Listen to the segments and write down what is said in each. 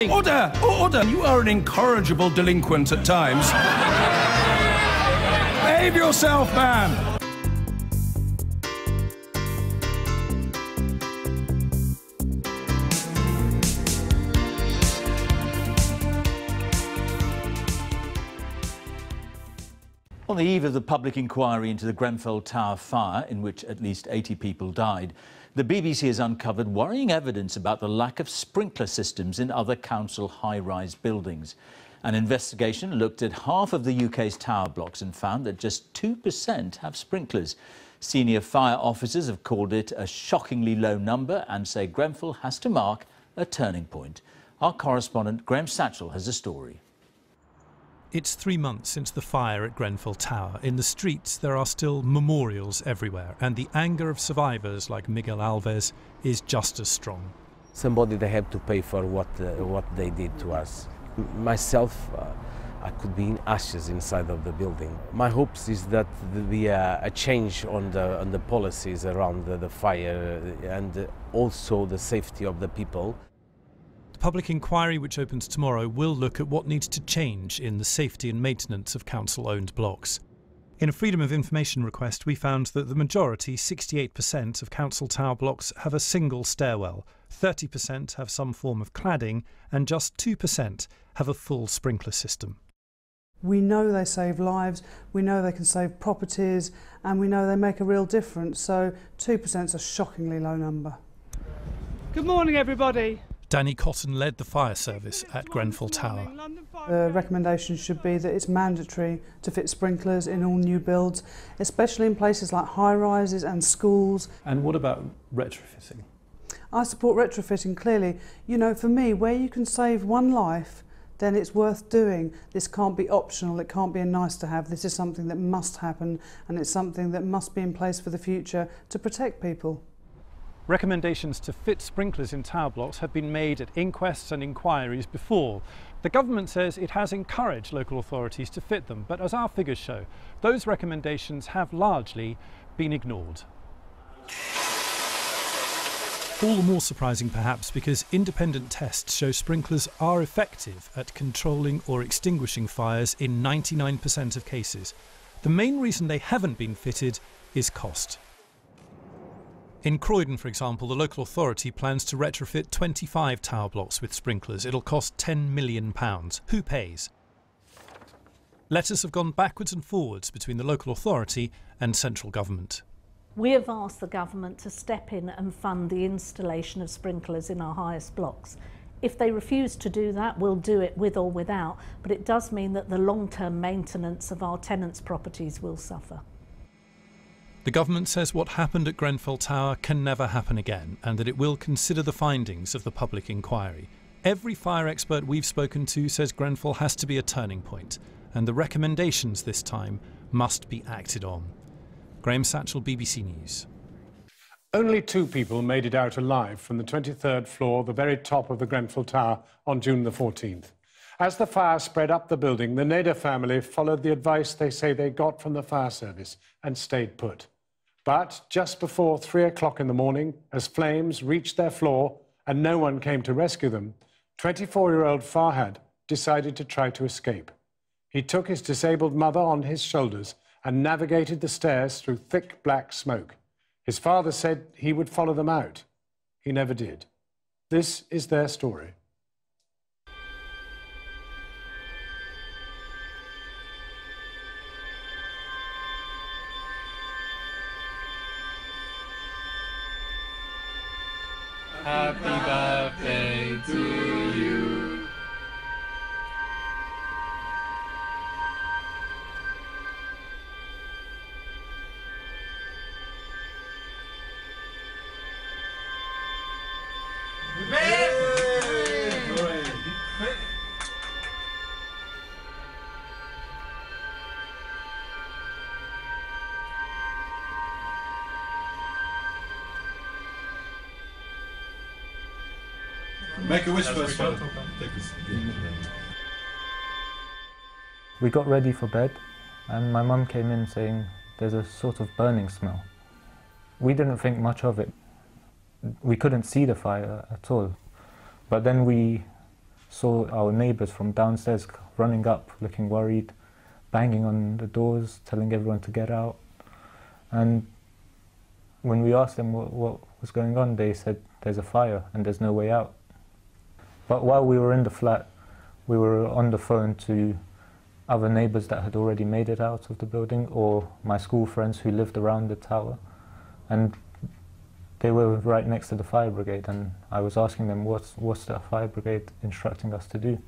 Order! Order! You are an incorrigible delinquent at times. Behave yourself, man! On the eve of the public inquiry into the Grenfell Tower fire, in which at least 80 people died, the BBC has uncovered worrying evidence about the lack of sprinkler systems in other council high-rise buildings. An investigation looked at half of the UK's tower blocks and found that just 2% have sprinklers. Senior fire officers have called it a shockingly low number and say Grenfell has to mark a turning point. Our correspondent Graham Satchell has a story. It's 3 months since the fire at Grenfell Tower. In the streets, there are still memorials everywhere, and the anger of survivors like Miguel Alves is just as strong. Somebody they have to pay for what they did to us. Myself, I could be in ashes inside of the building. My hopes is that there will be a change on the policies around the fire and also the safety of the people. The public inquiry, which opens tomorrow, will look at what needs to change in the safety and maintenance of council-owned blocks. In a Freedom of Information request, we found that the majority, 68% of council tower blocks, have a single stairwell, 30% have some form of cladding, and just 2% have a full sprinkler system. We know they save lives, we know they can save properties, and we know they make a real difference, so 2% is a shockingly low number. Good morning, everybody. Danny Cotton led the fire service at Grenfell Tower. The recommendation should be that it's mandatory to fit sprinklers in all new builds, especially in places like high-rises and schools. And what about retrofitting? I support retrofitting clearly. You know, for me, where you can save one life, then it's worth doing. This can't be optional, it can't be a nice to have. This is something that must happen, and it's something that must be in place for the future to protect people. Recommendations to fit sprinklers in tower blocks have been made at inquests and inquiries before. The government says it has encouraged local authorities to fit them, but as our figures show, those recommendations have largely been ignored. All the more surprising perhaps because independent tests show sprinklers are effective at controlling or extinguishing fires in 99% of cases. The main reason they haven't been fitted is cost. In Croydon, for example, the local authority plans to retrofit 25 tower blocks with sprinklers. It'll cost £10 million. Who pays? Letters have gone backwards and forwards between the local authority and central government. We have asked the government to step in and fund the installation of sprinklers in our highest blocks. If they refuse to do that, we'll do it with or without, but it does mean that the long-term maintenance of our tenants' properties will suffer. The government says what happened at Grenfell Tower can never happen again and that it will consider the findings of the public inquiry. Every fire expert we've spoken to says Grenfell has to be a turning point and the recommendations this time must be acted on. Graham Satchell, BBC News. Only 2 people made it out alive from the 23rd floor, the very top of the Grenfell Tower, on June the 14th. As the fire spread up the building, the Nader family followed the advice they say they got from the fire service and stayed put. But just before 3 o'clock in the morning, as flames reached their floor and no one came to rescue them, 24-year-old Farhad decided to try to escape. He took his disabled mother on his shoulders and navigated the stairs through thick black smoke. His father said he would follow them out. He never did. This is their story. Happy birthday to you. Make a wish first. We got ready for bed and my mum came in saying there's a sort of burning smell. We didn't think much of it. We couldn't see the fire at all. But then we saw our neighbours from downstairs running up, looking worried, banging on the doors, telling everyone to get out. And when we asked them what was going on, they said there's a fire and there's no way out. But while we were in the flat, we were on the phone to other neighbours that had already made it out of the building, or my school friends who lived around the tower. And they were right next to the fire brigade, and I was asking them what's the fire brigade instructing us to do.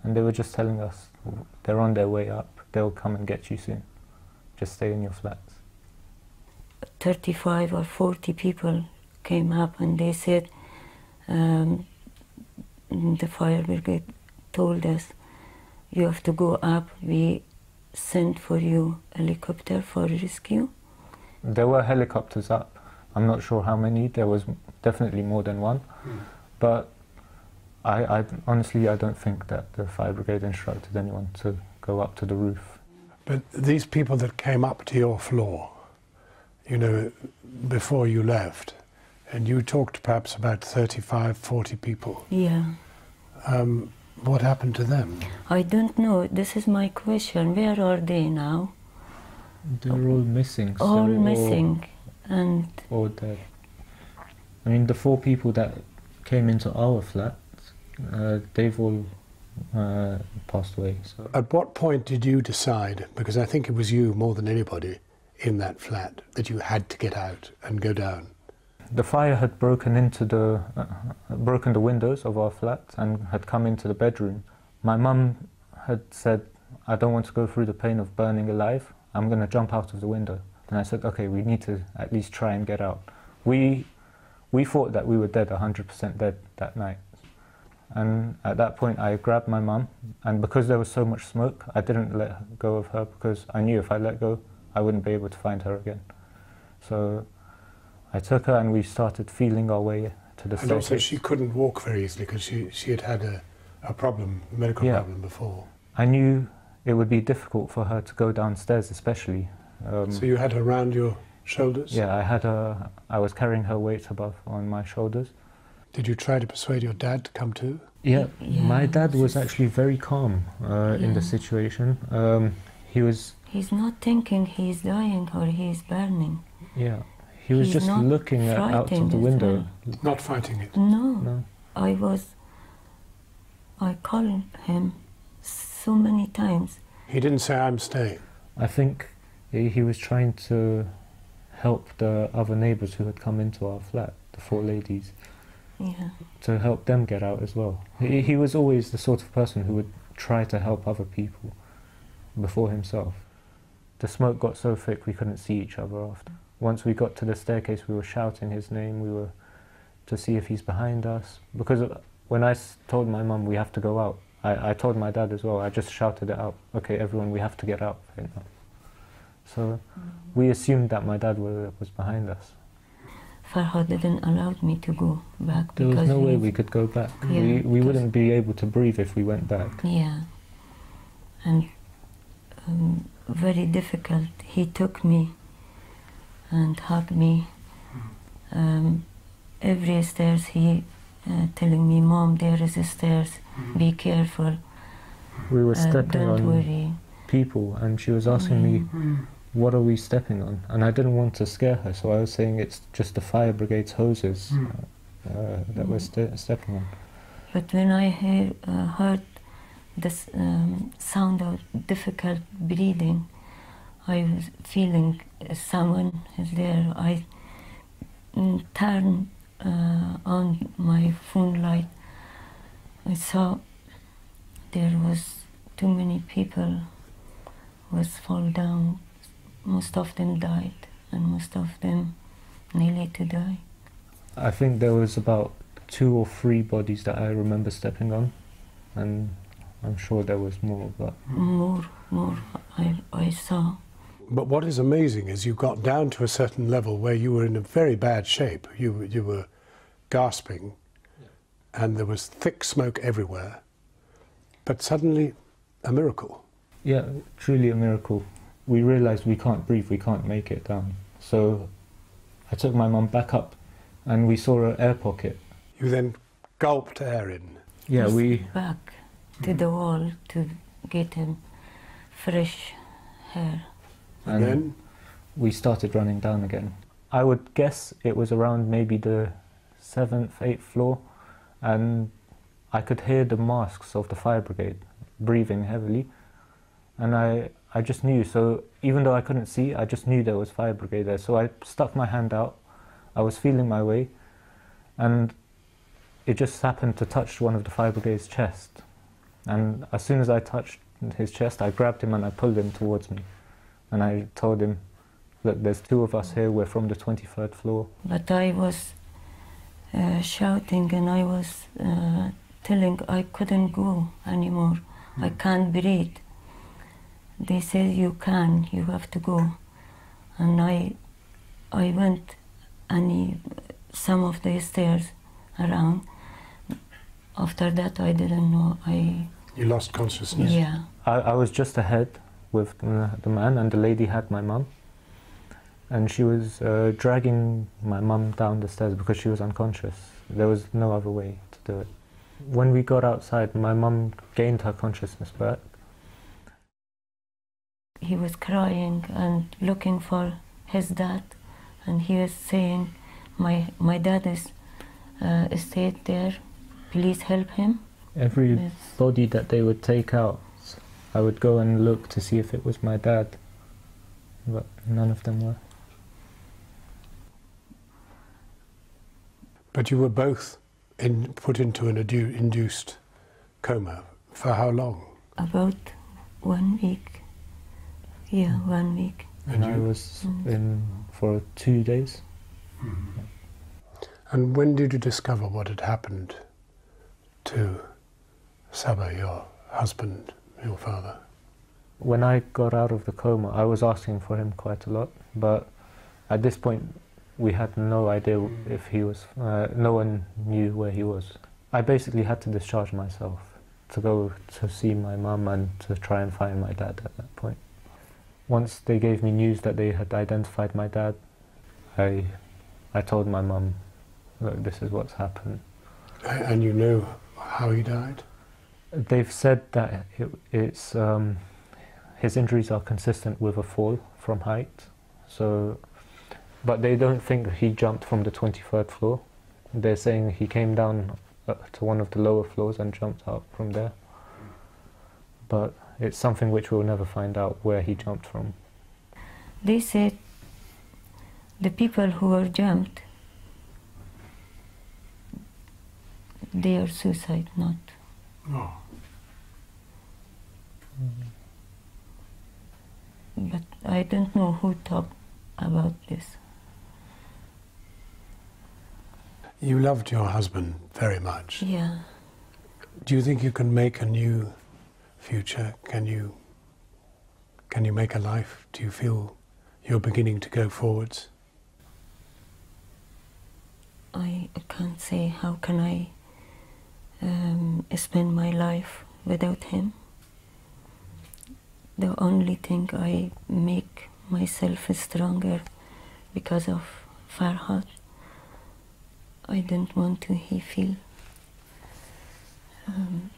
And they were just telling us they're on their way up, they'll come and get you soon. Just stay in your flats. 35 or 40 people came up and they said, the fire brigade told us, you have to go up, we sent for you a helicopter for rescue. There were helicopters up. I'm not sure how many, there was definitely more than one. But I honestly, I don't think that the fire brigade instructed anyone to go up to the roof. But these people that came up to your floor, you know, before you left, and you talked perhaps about 35, 40 people. Yeah. What happened to them? I don't know. This is my question. Where are they now? They're all missing. All missing. Or dead. I mean, the 4 people that came into our flat, they've all passed away. So. At what point did you decide, because I think it was you more than anybody in that flat, that you had to get out and go down? The fire had broken the windows of our flat and had come into the bedroom. My mum had said, I don't want to go through the pain of burning alive, I'm going to jump out of the window. And I said, okay, we need to at least try and get out. We thought that we were dead, 100% dead that night. And at that point I grabbed my mum, and because there was so much smoke, I didn't let go of her because I knew if I let go, I wouldn't be able to find her again. So I took her and we started feeling our way to the staircase. And also she couldn't walk very easily because she had had a problem, a medical problem before. I knew it would be difficult for her to go downstairs especially. So you had her around your shoulders? Yeah, I was carrying her weight above on my shoulders. Did you try to persuade your dad to come too? Yeah, my dad was actually very calm in the situation. He's not thinking he's dying or he's burning. Yeah, he was just looking out of the window. Well. Not fighting it? No. I called him so many times. He didn't say, I'm staying? I think he was trying to help the other neighbours who had come into our flat, the 4 ladies, to help them get out as well. He was always the sort of person who would try to help other people before himself. The smoke got so thick we couldn't see each other after. Once we got to the staircase, we were shouting his name, we were to see if he's behind us. Because when I told my mum we have to go out, I told my dad as well, I just shouted it out, okay everyone, we have to get out right now. So we assumed that my dad was behind us. Farhad didn't allow me to go back. There was no way we could go back. Yeah, we wouldn't be able to breathe if we went back. Yeah, and very difficult. He took me and hugged me. Every stairs he telling me, Mom, there is a stairs, be careful. We were stepping don't on worry. people and she was asking me, what are we stepping on? And I didn't want to scare her, so I was saying it's just the fire brigade's hoses that we're stepping on. But when I heard this sound of difficult breathing, I was feeling someone is there. I turned on my phone light. I saw there was too many people was fall down. Most of them died, and most of them nearly to die. I think there was about 2 or 3 bodies that I remember stepping on, and I'm sure there was more, but... More I saw. But what is amazing is you got down to a certain level where you were in a very bad shape. You were gasping, and there was thick smoke everywhere, but suddenly a miracle. Yeah, truly a miracle. We realised we can't breathe, we can't make it down. So I took my mum back up and we saw an air pocket. You then gulped air in. Yeah, we back to the wall to get him fresh hair. and Then? we started running down again. I would guess it was around maybe the 7th, 8th floor, and I could hear the masks of the fire brigade breathing heavily, and I just knew. So even though I couldn't see, I just knew there was fire brigade there. So I stuck my hand out. I was feeling my way, and it just happened to touch one of the fire brigade's chest. And as soon as I touched his chest, I grabbed him and I pulled him towards me. And I told him, look, there's 2 of us here, we're from the 23rd floor. But I was shouting and I was telling I couldn't go anymore. I can't breathe. They said, you have to go. And I went some of the stairs around. After that, I didn't know. You lost consciousness? Yeah. I was just ahead with the man, and the lady had my mum. And she was dragging my mum down the stairs because she was unconscious. There was no other way to do it. When we got outside, my mum gained her consciousness back. He was crying and looking for his dad, and he was saying, my dad is stayed there, please help him. Every body that they would take out, I would go and look to see if it was my dad, but none of them were. But you were both put into an induced coma. For how long? About 1 week. Yeah, 1 week. And I was in for 2 days. Mm-hmm. And when did you discover what had happened to Saba, your husband, your father? When I got out of the coma, I was asking for him quite a lot, but at this point we had no idea if he was, no one knew where he was. I basically had to discharge myself to go to see my mum and to try and find my dad at that point. Once they gave me news that they had identified my dad, I told my mum, look, this is what's happened. And you know how he died? They've said that it's his injuries are consistent with a fall from height, so, but they don't think he jumped from the 23rd floor. They're saying he came down to one of the lower floors and jumped out from there. But it's something which we'll never find out, where he jumped from. They said the people who were jumped, they are suicide, not. Oh. But I don't know who talked about this. You loved your husband very much. Yeah. Do you think you can make a new future? Can you make a life? Do you feel you're beginning to go forwards? I can't say how can I spend my life without him. The only thing I make myself stronger because of Farhad. I don't want to he feel And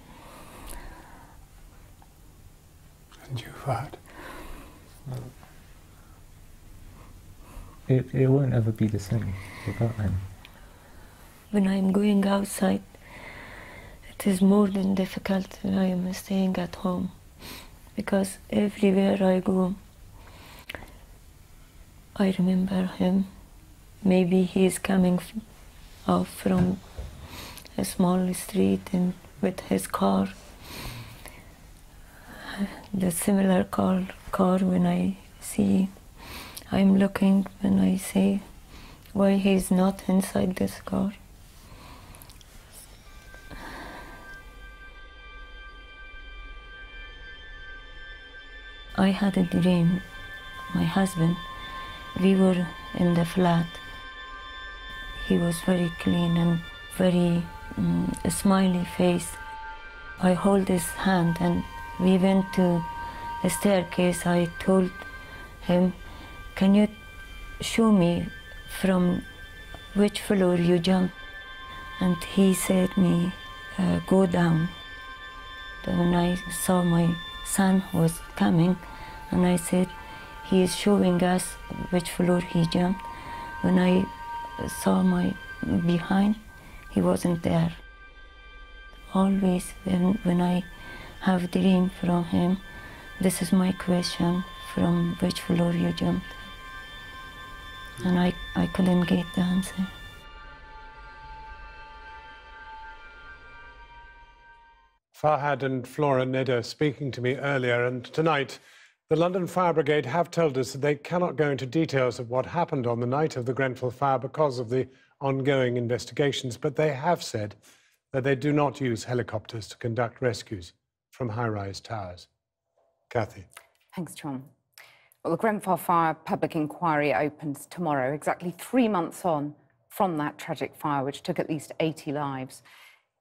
you, Farhad? It won't ever be the same without him. When I'm going outside, it is more than difficult when I am staying at home, because everywhere I go, I remember him. Maybe he is coming off from a small street and with his car, the similar car when I see, I'm looking and I say, why he's not inside this car? I had a dream, my husband, we were in the flat. He was very clean and very a smiley face. I hold his hand and we went to a staircase. I told him, can you show me from which floor you jumped? And he said me, go down. But when I saw my son was coming, and I said, he is showing us which floor he jumped. When I saw my behind, he wasn't there. Always when I have dream from him, this is my question, from which floor you jumped? And I couldn't get the answer. Farhad and Flora Neda speaking to me earlier, and tonight the London Fire Brigade have told us that they cannot go into details of what happened on the night of the Grenfell fire because of the ongoing investigations, but they have said that they do not use helicopters to conduct rescues from high-rise towers. Kathy. Thanks, John. Well, the Grenfell fire public inquiry opens tomorrow, exactly 3 months on from that tragic fire, which took at least 80 lives.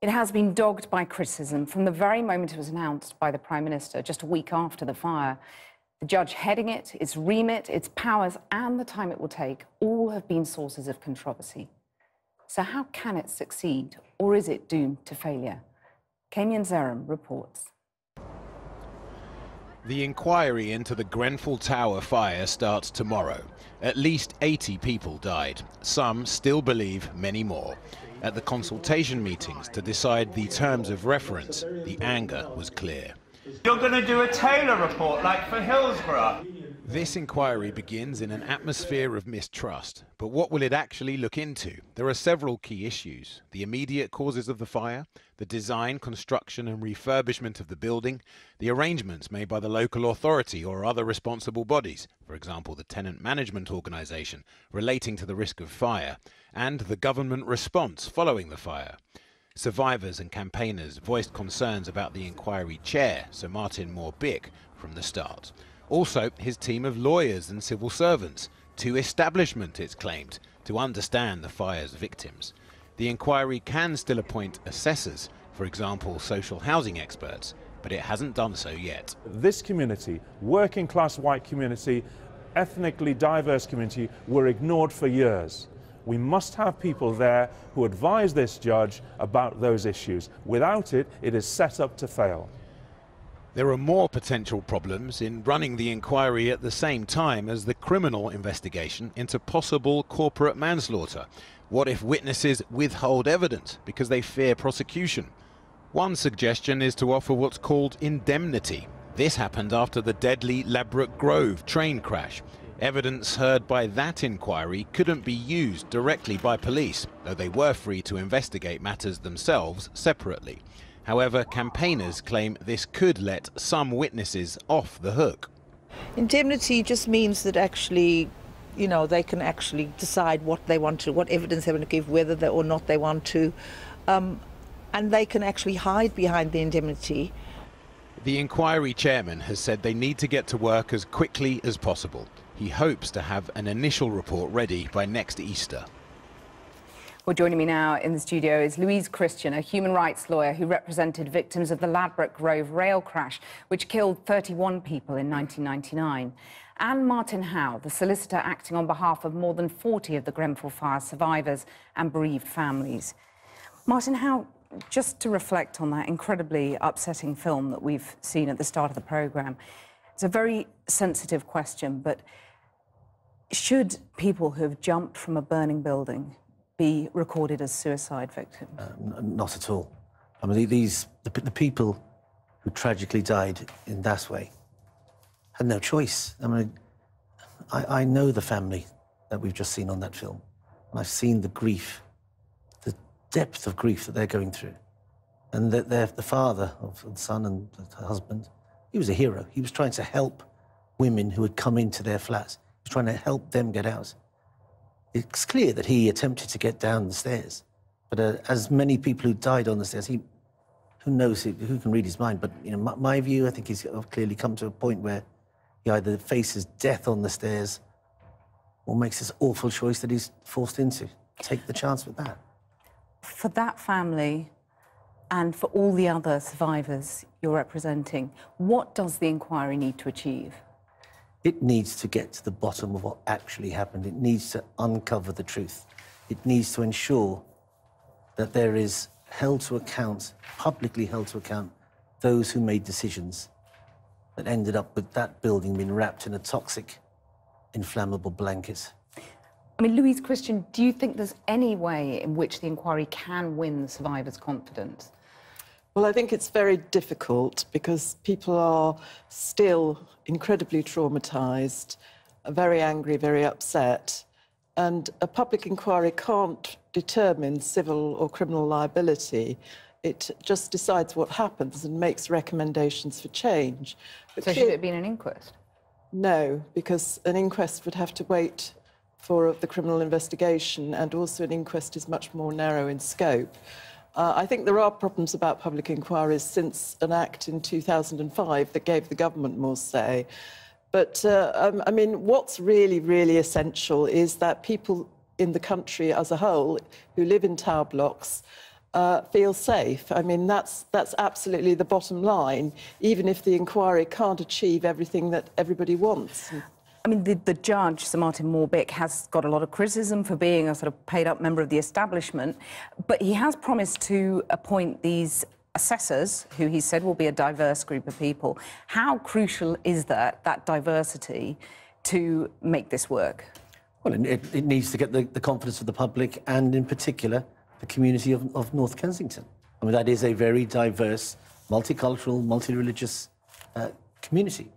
It has been dogged by criticism from the very moment it was announced by the Prime Minister, just a week after the fire. The judge heading it, its remit, its powers, and the time it will take, all have been sources of controversy. So how can it succeed, or is it doomed to failure? Kamian Zeram reports. The inquiry into the Grenfell Tower fire starts tomorrow. At least 80 people died. Some still believe many more. At the consultation meetings to decide the terms of reference, the anger was clear. You're going to do a Taylor report like for Hillsborough. This inquiry begins in an atmosphere of mistrust. But what will it actually look into? There are several key issues. The immediate causes of the fire, the design, construction and refurbishment of the building, the arrangements made by the local authority or other responsible bodies, for example the tenant management organisation, relating to the risk of fire, and the government response following the fire. Survivors and campaigners voiced concerns about the inquiry chair, Sir Moore Bick, from the start. Also, his team of lawyers and civil servants, to establishment, it's claimed, to understand the fire's victims. The inquiry can still appoint assessors, for example, social housing experts, but it hasn't done so yet. This community, working class white community, ethnically diverse community, were ignored for years. We must have people there who advise this judge about those issues. Without it, it is set up to fail. There are more potential problems in running the inquiry at the same time as the criminal investigation into possible corporate manslaughter. What if witnesses withhold evidence because they fear prosecution? One suggestion is to offer what's called indemnity. This happened after the deadly Ladbroke Grove train crash. Evidence heard by that inquiry couldn't be used directly by police, though they were free to investigate matters themselves separately. However, campaigners claim this could let some witnesses off the hook. Indemnity just means that actually, you know, they can actually decide what they want to, what evidence they want to give, whether they or not they want to, and they can actually hide behind the indemnity. The inquiry chairman has said they need to get to work as quickly as possible. He hopes to have an initial report ready by next Easter. Well, joining me now in the studio is Louise Christian, a human rights lawyer who represented victims of the Ladbroke Grove rail crash, which killed 31 people in 1999. And Martin Howe, the solicitor acting on behalf of more than 40 of the Grenfell fire survivors and bereaved families. Martin Howe, just to reflect on that incredibly upsetting film that we've seen at the start of the programme, it's a very sensitive question, but should people who have jumped from a burning building be recorded as suicide victims? Not at all. I mean, the people who tragically died in that way had no choice. I mean, I know the family that we've just seen on that film, and I've seen the grief, the depth of grief that they're going through. And the father of the son and the husband, he was a hero. He was trying to help women who had come into their flats. He was trying to help them get out. It's clear that he attempted to get down the stairs, but as many people who died on the stairs, who knows, who can read his mind? But you know, my view, I think he's clearly come to a point where he either faces death on the stairs or makes this awful choice that he's forced into. Take the chance with that. For that family and for all the other survivors you're representing, what does the inquiry need to achieve? It needs to get to the bottom of what actually happened. It needs to uncover the truth. It needs to ensure that there is held to account, publicly held to account, those who made decisions that ended up with that building being wrapped in a toxic, inflammable blanket. I mean, Louise Christian, do you think there's any way in which the inquiry can win the survivors' confidence? Well, I think it's very difficult because people are still incredibly traumatised, very angry, very upset, and a public inquiry can't determine civil or criminal liability. It just decides what happens and makes recommendations for change. But so should it be an inquest? No, because an inquest would have to wait for the criminal investigation, and also an inquest is much more narrow in scope. I think there are problems about public inquiries since an act in 2005 that gave the government more say. But, I mean, what's really, really essential is that people in the country as a whole who live in tower blocks feel safe. I mean, that's absolutely the bottom line, even if the inquiry can't achieve everything that everybody wants. I mean, the judge, Sir Martin Moore Bick, has got a lot of criticism for being a sort of paid-up member of the establishment, but he has promised to appoint these assessors, who he said will be a diverse group of people. How crucial is that diversity, to make this work? Well, it needs to get the confidence of the public, and in particular, the community of North Kensington. I mean, that is a very diverse, multicultural, multi-religious community.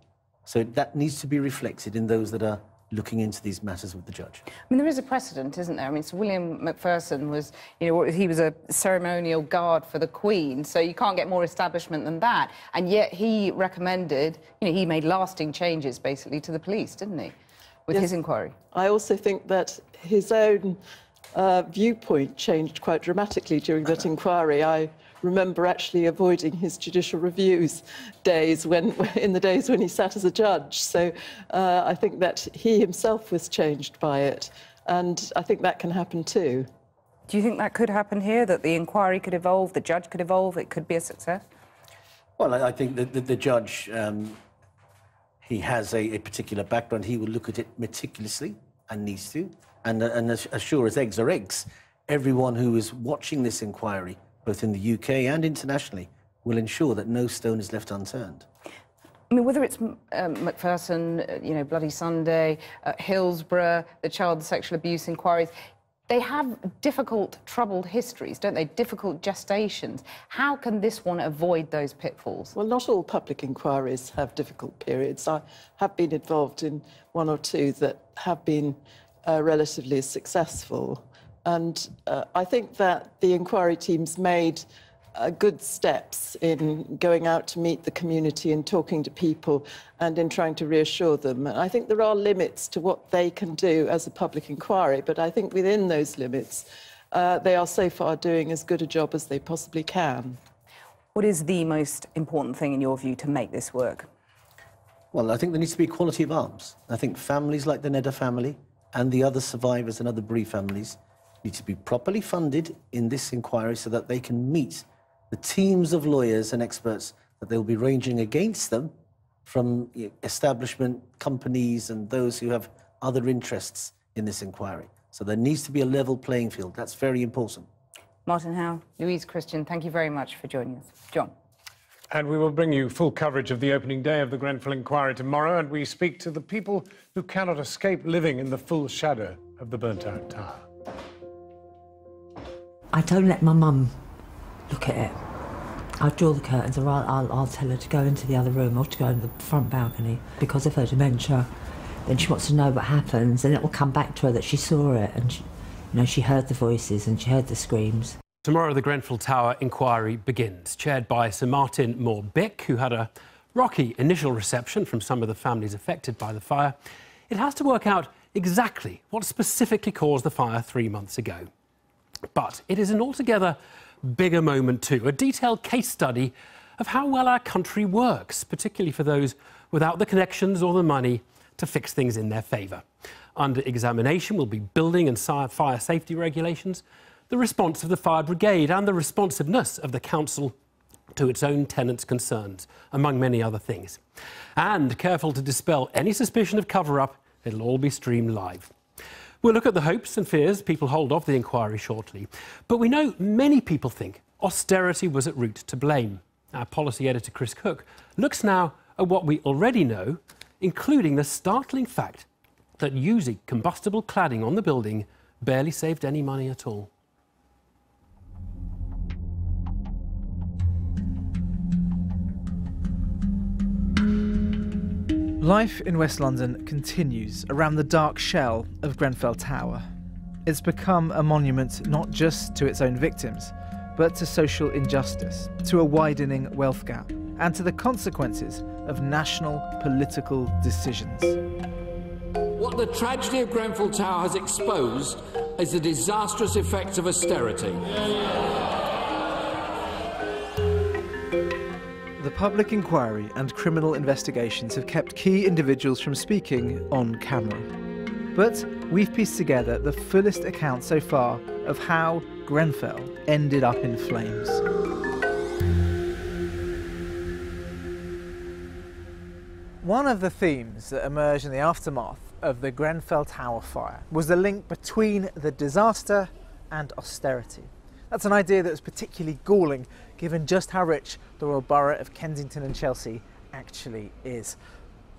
So that needs to be reflected in those that are looking into these matters with the judge. I mean, there is a precedent, isn't there? I mean, Sir William Macpherson was, you know, he was a ceremonial guard for the Queen, so you can't get more establishment than that. And yet he recommended, you know, he made lasting changes, basically, to the police, didn't he, with his inquiry? I also think that his own viewpoint changed quite dramatically during that inquiry. I remember actually avoiding his judicial reviews days in the days when he sat as a judge. So I think that he himself was changed by it, and I think that can happen too. Do you think that could happen here, that the inquiry could evolve, the judge could evolve, it could be a success? Well, I think that the judge, he has a particular background. He will look at it meticulously, and needs to, and as sure as eggs are eggs, everyone who is watching this inquiry, both in the UK and internationally, will ensure that no stone is left unturned. I mean, whether it's Macpherson, you know, Bloody Sunday, Hillsborough, the child sexual abuse inquiries, they have difficult, troubled histories, don't they? Difficult gestations. How can this one avoid those pitfalls? Well, not all public inquiries have difficult periods. I have been involved in one or two that have been relatively successful. And I think that the inquiry teams made good steps in going out to meet the community and talking to people and in trying to reassure them. And I think there are limits to what they can do as a public inquiry, but I think within those limits, they are so far doing as good a job as they possibly can. What is the most important thing, in your view, to make this work? Well, I think there needs to be equality of arms. I think families like the Nedda family and the other survivors and other bereaved families need to be properly funded in this inquiry so that they can meet the teams of lawyers and experts that they'll be ranging against them from establishment companies and those who have other interests in this inquiry. So there needs to be a level playing field. That's very important. Martin Howe, Louise Christian, thank you very much for joining us. John. And we will bring you full coverage of the opening day of the Grenfell inquiry tomorrow, and we speak to the people who cannot escape living in the full shadow of the burnt-out tower. I don't let my mum look at it. I'll draw the curtains, or I'll tell her to go into the other room or to go in the front balcony. Because of her dementia, then she wants to know what happens, and it will come back to her that she saw it, and she, you know, she heard the voices and she heard the screams. Tomorrow the Grenfell Tower inquiry begins, chaired by Sir Martin Moore Bick, who had a rocky initial reception from some of the families affected by the fire. It has to work out exactly what specifically caused the fire 3 months ago. But it is an altogether bigger moment too, a detailed case study of how well our country works, particularly for those without the connections or the money to fix things in their favour. Under examination will be building and fire safety regulations, the response of the fire brigade and the responsiveness of the council to its own tenants' concerns, among many other things. And careful to dispel any suspicion of cover-up, it'll all be streamed live. We'll look at the hopes and fears people hold of the inquiry shortly. But we know many people think austerity was at root to blame. Our policy editor Chris Cook looks now at what we already know, including the startling fact that using combustible cladding on the building barely saved any money at all. Life in West London continues around the dark shell of Grenfell Tower. It's become a monument not just to its own victims, but to social injustice, to a widening wealth gap, and to the consequences of national political decisions. What the tragedy of Grenfell Tower has exposed is the disastrous effects of austerity. The public inquiry and criminal investigations have kept key individuals from speaking on camera. But we've pieced together the fullest account so far of how Grenfell ended up in flames. One of the themes that emerged in the aftermath of the Grenfell Tower fire was the link between the disaster and austerity. That's an idea that was particularly galling given just how rich the Royal Borough of Kensington and Chelsea actually is.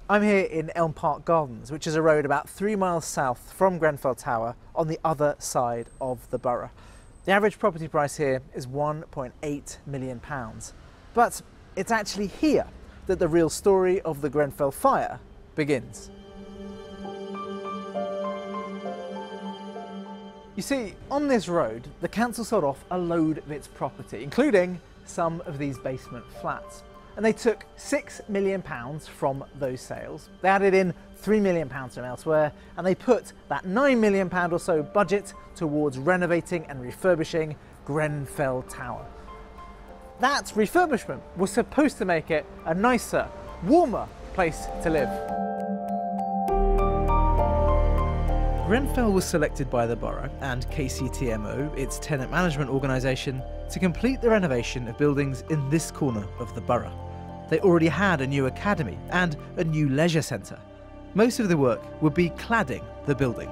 I'm here in Elm Park Gardens, which is a road about 3 miles south from Grenfell Tower on the other side of the borough. The average property price here is £1.8 million. But it's actually here that the real story of the Grenfell fire begins. You see, on this road, the council sold off a load of its property, including some of these basement flats. And they took £6 million from those sales. They added in £3 million from elsewhere, and they put that £9 million or so budget towards renovating and refurbishing Grenfell Tower. That refurbishment was supposed to make it a nicer, warmer place to live. Grenfell was selected by the borough and KCTMO, its tenant management organisation, to complete the renovation of buildings in this corner of the borough. They already had a new academy and a new leisure centre. Most of the work would be cladding the building.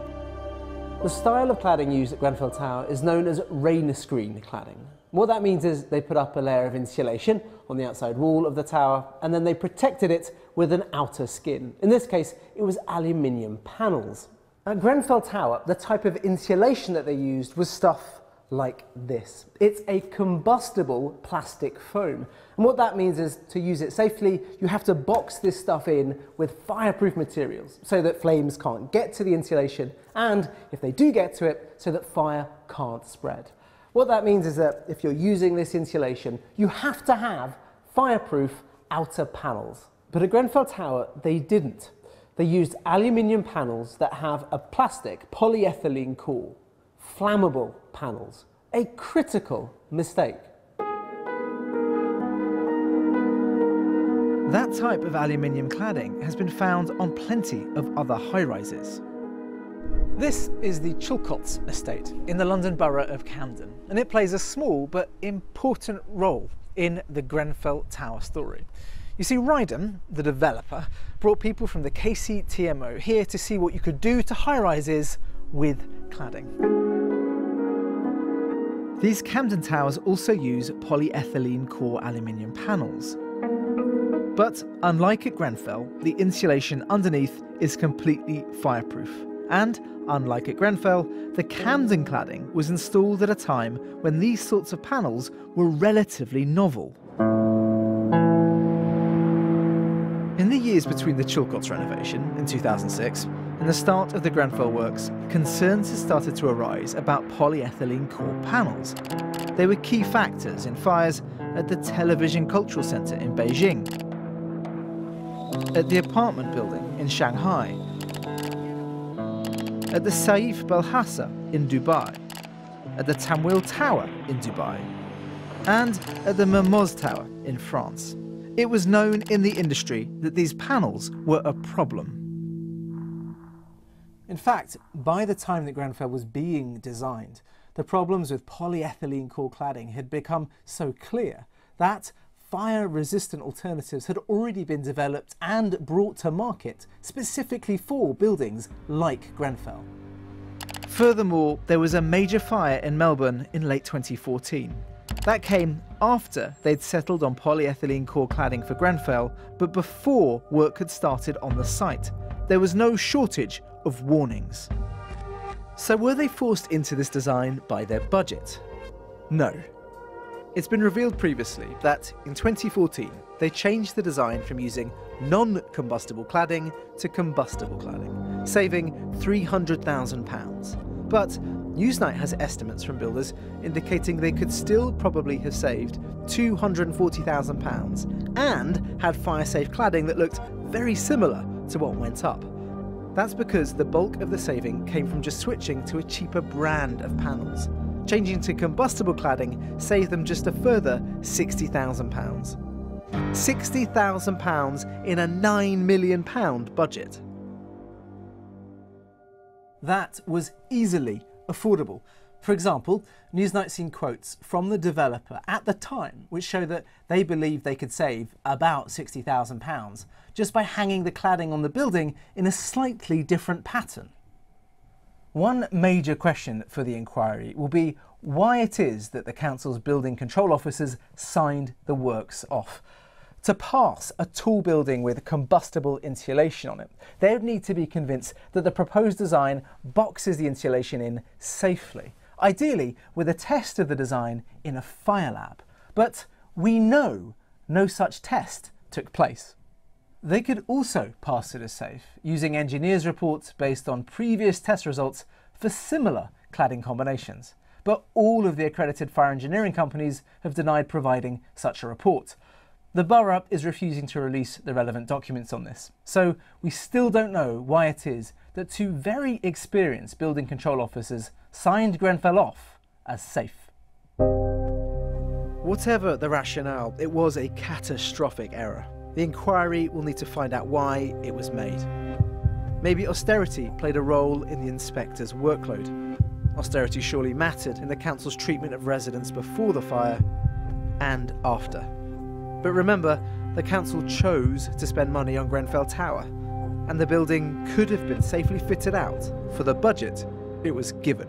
The style of cladding used at Grenfell Tower is known as rain screen cladding. What that means is they put up a layer of insulation on the outside wall of the tower, and then they protected it with an outer skin. In this case, it was aluminium panels. At Grenfell Tower, the type of insulation that they used was stuff like this. It's a combustible plastic foam. And what that means is, to use it safely, you have to box this stuff in with fireproof materials so that flames can't get to the insulation, and if they do get to it, so that fire can't spread. What that means is that if you're using this insulation, you have to have fireproof outer panels. But at Grenfell Tower, they didn't. They used aluminium panels that have a plastic polyethylene core. Flammable panels. A critical mistake. That type of aluminium cladding has been found on plenty of other high-rises. This is the Chilcots estate in the London Borough of Camden, and it plays a small but important role in the Grenfell Tower story. You see, Rydon, the developer, brought people from the KCTMO here to see what you could do to high-rises with cladding. These Camden towers also use polyethylene core aluminium panels. But unlike at Grenfell, the insulation underneath is completely fireproof. And unlike at Grenfell, the Camden cladding was installed at a time when these sorts of panels were relatively novel. In the years between the Chilcots renovation in 2006 and the start of the Grenfell works, concerns had started to arise about polyethylene core panels. They were key factors in fires at the Television Cultural Centre in Beijing, at the apartment building in Shanghai, at the Saif Belhassa in Dubai, at the Tamwil Tower in Dubai, and at the Mermoz Tower in France. It was known in the industry that these panels were a problem. In fact, by the time that Grenfell was being designed, the problems with polyethylene core cladding had become so clear that fire-resistant alternatives had already been developed and brought to market specifically for buildings like Grenfell. Furthermore, there was a major fire in Melbourne in late 2014. That came after they'd settled on polyethylene core cladding for Grenfell, but before work had started on the site. There was no shortage of warnings. So were they forced into this design by their budget? No. It's been revealed previously that in 2014 they changed the design from using non-combustible cladding to combustible cladding, saving £300,000. But Newsnight has estimates from builders indicating they could still probably have saved £240,000 and had fire-safe cladding that looked very similar to what went up. That's because the bulk of the saving came from just switching to a cheaper brand of panels. Changing to combustible cladding saved them just a further £60,000. £60,000 in a £9 million budget. That was easily affordable. For example, Newsnight seen quotes from the developer at the time which show that they believed they could save about £60,000 just by hanging the cladding on the building in a slightly different pattern. One major question for the inquiry will be why it is that the council's building control officers signed the works off. To pass a tall building with combustible insulation on it, they would need to be convinced that the proposed design boxes the insulation in safely, ideally with a test of the design in a fire lab. But we know no such test took place. They could also pass it as safe using engineers' reports based on previous test results for similar cladding combinations. But all of the accredited fire engineering companies have denied providing such a report. The borough is refusing to release the relevant documents on this, so we still don't know why it is that two very experienced building control officers signed Grenfell off as safe. Whatever the rationale, it was a catastrophic error. The inquiry will need to find out why it was made. Maybe austerity played a role in the inspector's workload. Austerity surely mattered in the council's treatment of residents before the fire and after. But remember, the council chose to spend money on Grenfell Tower, and the building could have been safely fitted out for the budget it was given.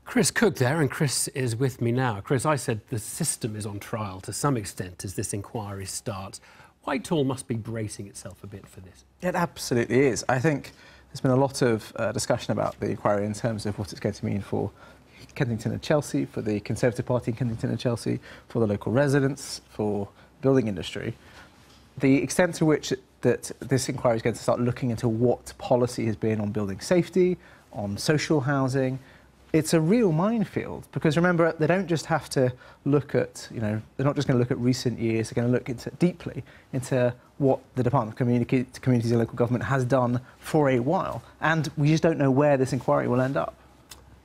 Chris Cook there, and Chris is with me now. Chris, I said the system is on trial to some extent as this inquiry starts. Whitehall must be bracing itself a bit for this. It absolutely is. I think there's been a lot of discussion about the inquiry in terms of what it's going to mean for Kensington and Chelsea, for the Conservative Party in Kensington and Chelsea, for the local residents, for the building industry. The extent to which that this inquiry is going to start looking into what policy has been on building safety, on social housing, it's a real minefield, because remember, they don't just have to look at, they're not just going to look at recent years, they're going to look deeply into what the Department of Communities and Local Government has done for a while, and we just don't know where this inquiry will end up.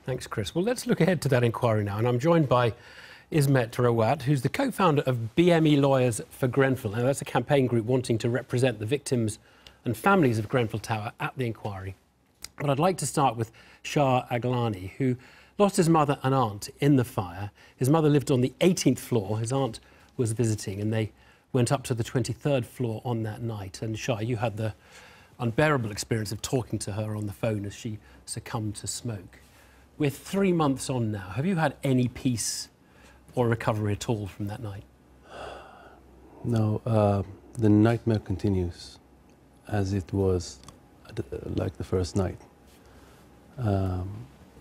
Thanks, Chris. Well, let's look ahead to that inquiry now, and I'm joined by Ismet Rawat, who's the co-founder of BME Lawyers for Grenfell. Now, that's a campaign group wanting to represent the victims and families of Grenfell Tower at the inquiry. But I'd like to start with Shah Aglani, who lost his mother and aunt in the fire. His mother lived on the 18th floor. His aunt was visiting, and they went up to the 23rd floor on that night. And Shah, you had the unbearable experience of talking to her on the phone as she succumbed to smoke. We're 3 months on now. Have you had any peace or recovery at all from that night? No, the nightmare continues as it was like the first night.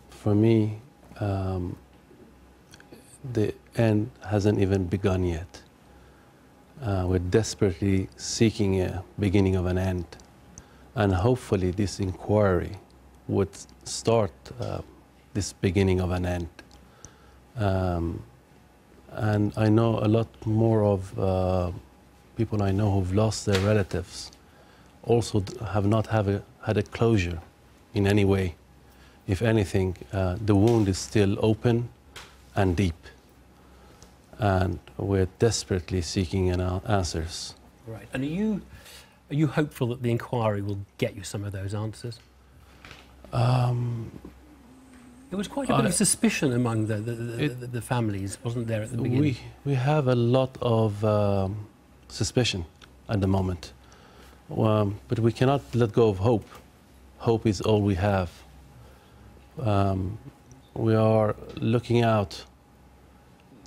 For me, the end hasn't even begun yet. We're desperately seeking a beginning of an end. And hopefully this inquiry would start this beginning of an end. And I know a lot more of people I know who've lost their relatives also have not had a closure in any way. If anything, the wound is still open and deep. And we're desperately seeking answers. Right. And are you hopeful that the inquiry will get you some of those answers? There was quite a bit of suspicion among the families, wasn't there, at the beginning? We have a lot of suspicion at the moment. But we cannot let go of hope. Hope is all we have. we are looking out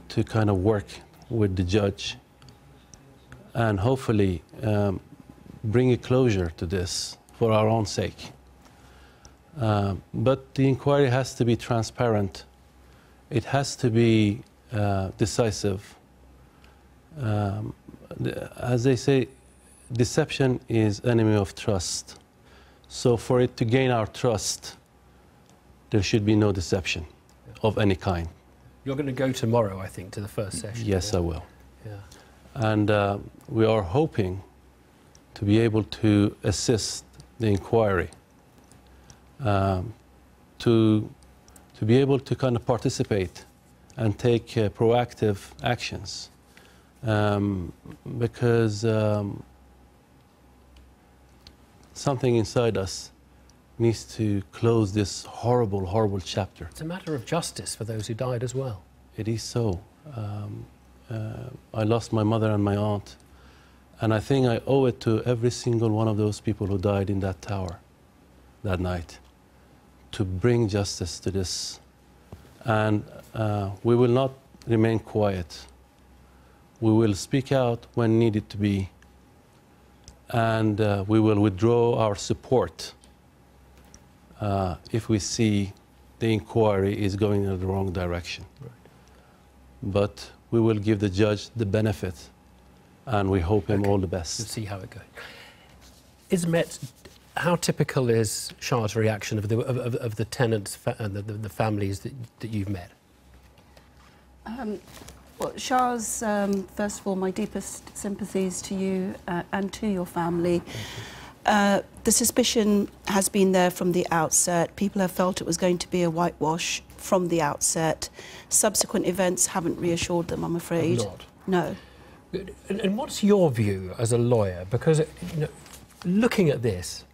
to kind of work with the judge and hopefully bring a closure to this for our own sake. But the inquiry has to be transparent. It has to be decisive. As they say, deception is enemy of trust. So for it to gain our trust, there should be no deception of any kind. You're going to go tomorrow, I think, to the first session. Yes, yeah? I will. Yeah. And we are hoping to be able to assist the inquiry, to be able to kind of participate and take proactive actions, because something inside us needs to close this horrible, horrible chapter. It's a matter of justice for those who died as well. It is so. I lost my mother and my aunt, and I think I owe it to every single one of those people who died in that tower that night to bring justice to this. And we will not remain quiet. We will speak out when needed to be, and we will withdraw our support if we see the inquiry is going in the wrong direction. Right. But we will give the judge the benefit, and we hope him all the best. We'll see how it goes. Ismet, how typical is Shah's reaction of the tenants and the families that you've met? Well, Shah's, first of all, my deepest sympathies to you and to your family. The suspicion has been there from the outset. People have felt it was going to be a whitewash from the outset. Subsequent events haven't reassured them, I'm afraid. Have not? No. And what's your view as a lawyer? Because, you know, looking at this,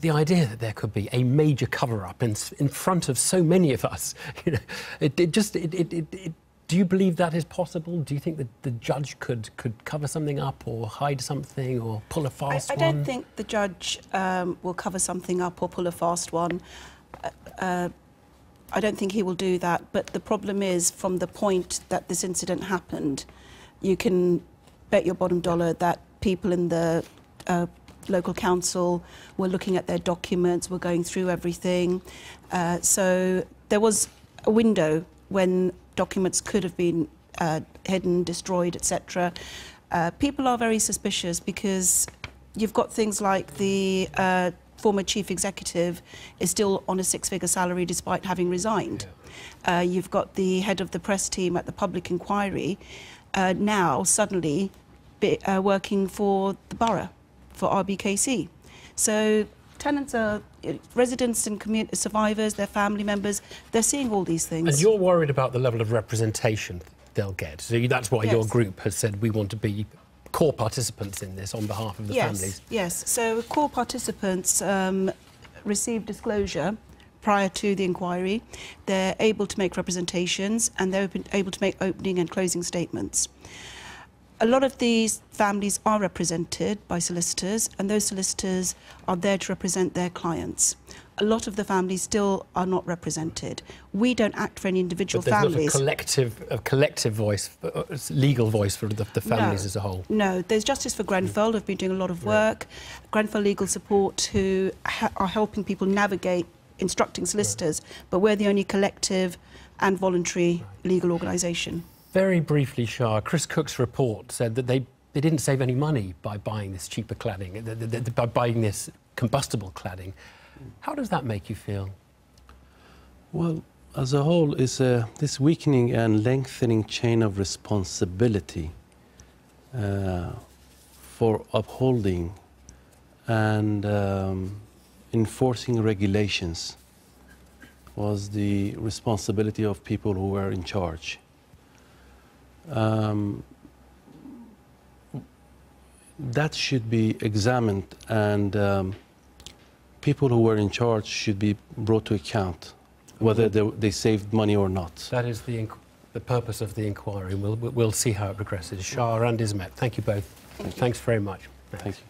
the idea that there could be a major cover-up in front of so many of us, you know, do you believe that is possible? Do you think that the judge could cover something up or hide something or pull a fast one? I don't think the judge will cover something up or pull a fast one. I don't think he will do that. But the problem is, from the point that this incident happened, you can bet your bottom dollar that people in the local council were looking at their documents, were going through everything. So there was a window when documents could have been hidden, destroyed, etc. People are very suspicious because you've got things like the former chief executive is still on a six-figure salary despite having resigned. Yeah. You've got the head of the press team at the public inquiry now suddenly working for the borough, for RBKC. So tenants are residents and community survivors, their family members, they're seeing all these things. And you're worried about the level of representation they'll get. So that's why your group has said we want to be core participants in this on behalf of the families. Yes, so core participants receive disclosure prior to the inquiry. They're able to make representations and they're able to make opening and closing statements. A lot of these families are represented by solicitors, and those solicitors are there to represent their clients. A lot of the families still are not represented. We don't act for any individual families. But there's not a collective voice, legal voice for the families as a whole. No, there's Justice for Grenfell, who've been doing a lot of work. Grenfell Legal Support, who are helping people navigate instructing solicitors, but we're the only collective and voluntary legal organisation. Very briefly, Shah, Chris Cook's report said that they didn't save any money by buying this cheaper cladding, by buying this combustible cladding. How does that make you feel? Well, as a whole, it's this weakening and lengthening chain of responsibility for upholding and enforcing regulations was the responsibility of people who were in charge. That should be examined, and people who were in charge should be brought to account, whether they saved money or not. That is the purpose of the inquiry. We'll see how it progresses. Shah and Ismet, thank you both. Thanks very much. Thank you.